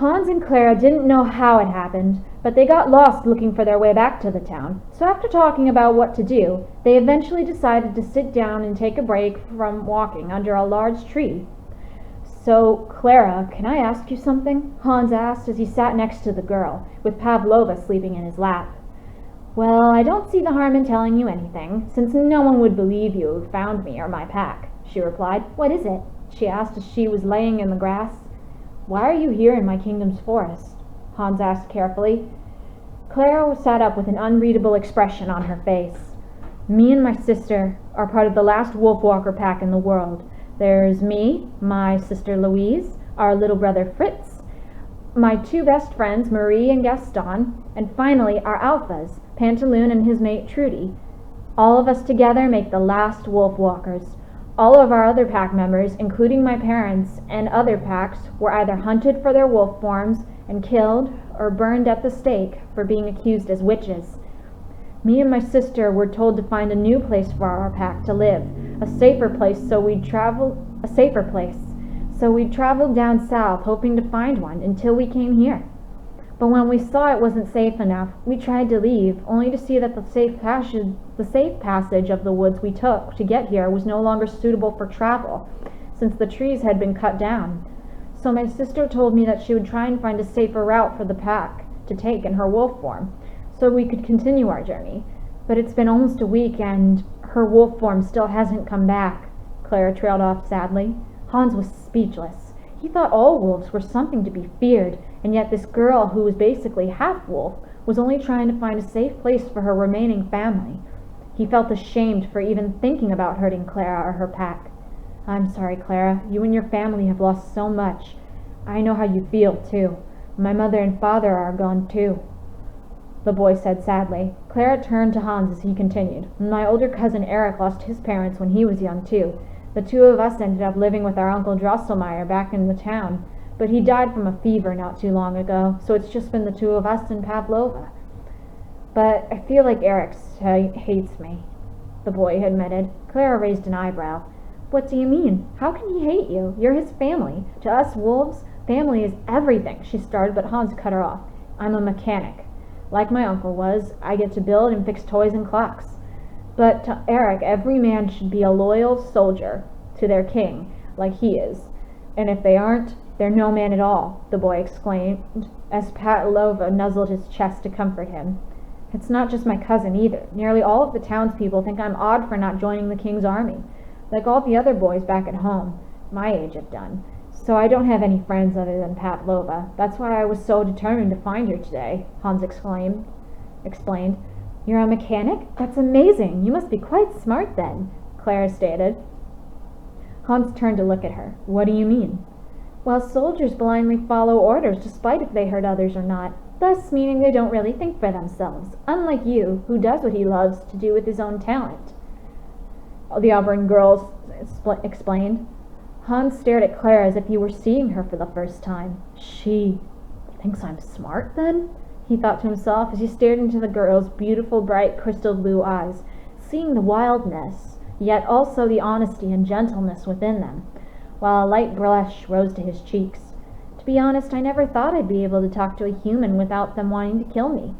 Hans and Clara didn't know how it happened, but they got lost looking for their way back to the town. So after talking about what to do, they eventually decided to sit down and take a break from walking under a large tree. "So, Clara, can I ask you something?" Hans asked as he sat next to the girl, with Pavlova sleeping in his lap. "Well, I don't see the harm in telling you anything, since no one would believe you who found me or my pack," she replied. "What is it?" she asked as she was laying in the grass. "Why are you here in my kingdom's forest?" Hans asked carefully. Clara sat up with an unreadable expression on her face. "Me and my sister are part of the last Wolfwalker pack in the world. There's me, my sister Louise, our little brother Fritz, my two best friends Marie and Gaston, and finally our alphas, Pantaloon and his mate Trudy. All of us together make the last Wolfwalkers. All of our other pack members, including my parents and other packs, were either hunted for their wolf forms and killed or burned at the stake for being accused as witches. Me and my sister were told to find a new place for our pack to live, a safer place, so we'd travel down south hoping to find one until we came here. But when we saw it wasn't safe enough, we tried to leave, only to see that the safe passage of the woods we took to get here was no longer suitable for travel, since the trees had been cut down. So my sister told me that she would try and find a safer route for the pack to take in her wolf form, so we could continue our journey. But it's been almost a week, and her wolf form still hasn't come back," Clara trailed off sadly. Hans was speechless. He thought all wolves were something to be feared, and yet this girl, who was basically half-wolf, was only trying to find a safe place for her remaining family. He felt ashamed for even thinking about hurting Clara or her pack. "I'm sorry, Clara. You and your family have lost so much. I know how you feel, too. My mother and father are gone, too," the boy said sadly. Clara turned to Hans as he continued. "My older cousin Eric lost his parents when he was young, too. The two of us ended up living with our Uncle Drosselmeyer back in the town, but he died from a fever not too long ago, so it's just been the two of us and Pavlova. But I feel like Eric hates me," the boy admitted. Clara raised an eyebrow. "What do you mean? How can he hate you? You're his family. To us wolves, family is everything," she started, but Hans cut her off. "I'm a mechanic. Like my uncle was, I get to build and fix toys and clocks. But to Eric, every man should be a loyal soldier to their king, like he is. And if they aren't, they're no man at all," the boy exclaimed, as Pavlova nuzzled his chest to comfort him. "It's not just my cousin either. Nearly all of the townspeople think I'm odd for not joining the king's army, like all the other boys back at home, my age, have done. So I don't have any friends other than Pavlova. That's why I was so determined to find her today," Hans explained. "You're a mechanic? That's amazing. You must be quite smart then," Clara stated. Hans turned to look at her. "What do you mean?" "Well, soldiers blindly follow orders despite if they hurt others or not, thus meaning they don't really think for themselves, unlike you, who does what he loves to do with his own talent," the Auburn girl explained. Hans stared at Clara as if he were seeing her for the first time. "She thinks I'm smart, then?" he thought to himself as he stared into the girl's beautiful, bright, crystal blue eyes, seeing the wildness, yet also the honesty and gentleness within them, while a light blush rose to his cheeks. "To be honest, I never thought I'd be able to talk to a human without them wanting to kill me.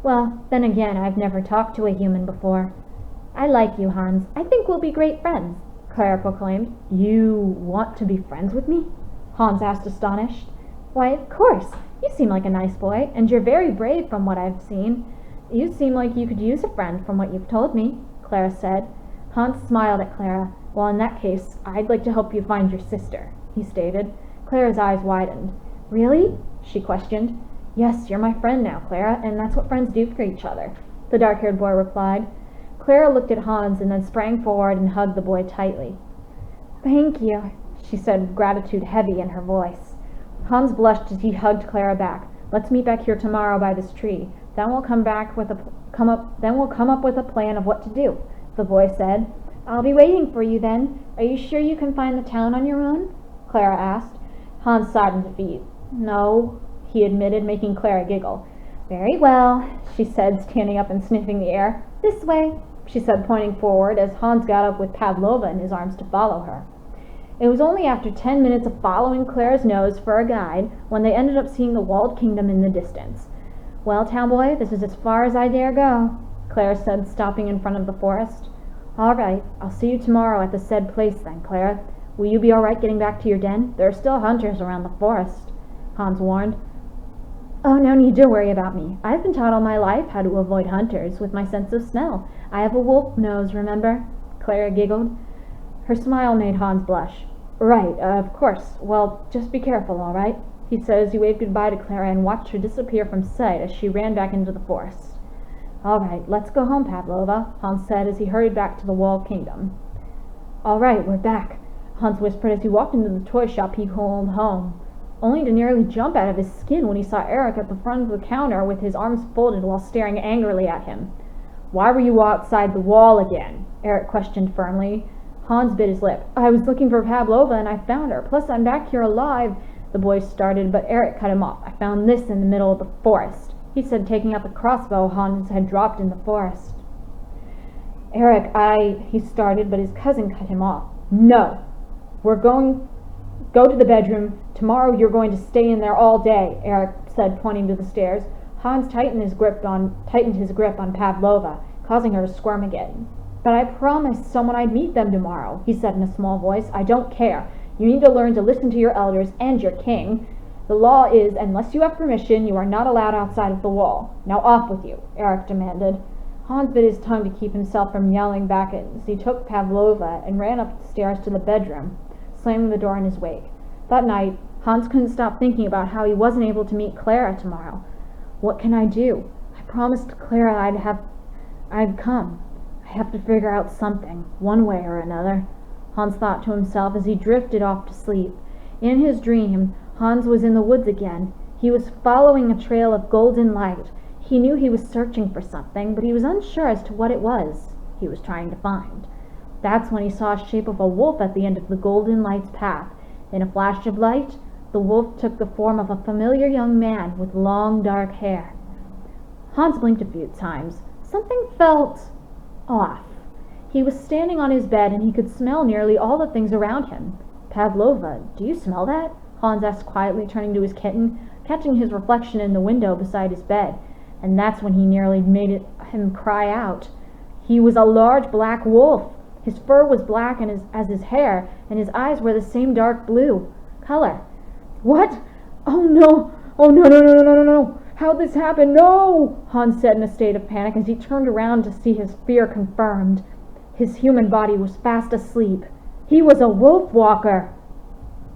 Well, then again, I've never talked to a human before. I like you, Hans. I think we'll be great friends," Clara proclaimed. "You want to be friends with me?" Hans asked, astonished. "Why, of course. You seem like a nice boy, and you're very brave from what I've seen. You seem like you could use a friend from what you've told me," Clara said. Hans smiled at Clara. "Well, in that case, I'd like to help you find your sister," he stated. Clara's eyes widened. "Really?" she questioned. "Yes, you're my friend now, Clara, and that's what friends do for each other," the dark-haired boy replied. Clara looked at Hans and then sprang forward and hugged the boy tightly. "Thank you," she said, with gratitude heavy in her voice. Hans blushed as he hugged Clara back. "Let's meet back here tomorrow by this tree. Then we'll come up with a plan of what to do," the boy said. "I'll be waiting for you then. Are you sure you can find the town on your own?" Clara asked. Hans sighed in defeat. "No," he admitted, making Clara giggle. "Very well," she said, standing up and sniffing the air. "This way," she said, pointing forward as Hans got up with Pavlova in his arms to follow her. It was only after 10 minutes of following Clara's nose for a guide when they ended up seeing the walled kingdom in the distance. Well, town boy, this is as far as I dare go, Clara said, stopping in front of the forest. All right, I'll see you tomorrow at the said place then, Clara. Will you be all right getting back to your den? There are still hunters around the forest, Hans warned. Oh, no need to worry about me. I've been taught all my life how to avoid hunters with my sense of smell. I have a wolf nose, remember? Clara giggled. Her smile made Hans blush. Right, of course. Well, just be careful, all right? He said as he waved goodbye to Clara and watched her disappear from sight as she ran back into the forest. All right, let's go home, Pavlova, Hans said as he hurried back to the walled kingdom. All right, we're back, Hans whispered as he walked into the toy shop he called home, only to nearly jump out of his skin when he saw Eric at the front of the counter with his arms folded while staring angrily at him. Why were you outside the wall again? Eric questioned firmly. Hans bit his lip. I was looking for Pavlova and I found her. Plus, I'm back here alive, the boy started, but Eric cut him off. I found this in the middle of the forest, he said, taking up the crossbow Hans had dropped in the forest. Eric, he started, but his cousin cut him off. No, go to the bedroom. Tomorrow you're going to stay in there all day, Eric said, pointing to the stairs. Hans tightened his grip on Pavlova, causing her to squirm again. But I promised someone I'd meet them tomorrow, he said in a small voice. I don't care. You need to learn to listen to your elders and your king. The law is, unless you have permission, you are not allowed outside of the wall. Now off with you, Eric demanded. Hans bit his tongue to keep himself from yelling back as he took Pavlova and ran up the stairs to the bedroom, slamming the door in his wake. That night, Hans couldn't stop thinking about how he wasn't able to meet Clara tomorrow. What can I do? I promised Clara I'd come. I have to figure out something, one way or another, Hans thought to himself as he drifted off to sleep. In his dream, Hans was in the woods again. He was following a trail of golden light. He knew he was searching for something, but he was unsure as to what it was he was trying to find. That's when he saw the shape of a wolf at the end of the golden light's path. In a flash of light, the wolf took the form of a familiar young man with long dark hair. Hans blinked a few times. Something felt off. He was standing on his bed and he could smell nearly all the things around him. Pavlova, do you smell that? Hans asked quietly, turning to his kitten, catching his reflection in the window beside his bed. And that's when he nearly made him cry out. He was a large black wolf. His fur was black as his hair, and his eyes were the same dark blue color. What? Oh no! Oh no, no, no, no, no, no, no! How'd this happen? No! Hans said in a state of panic as he turned around to see his fear confirmed. His human body was fast asleep. He was a wolf walker.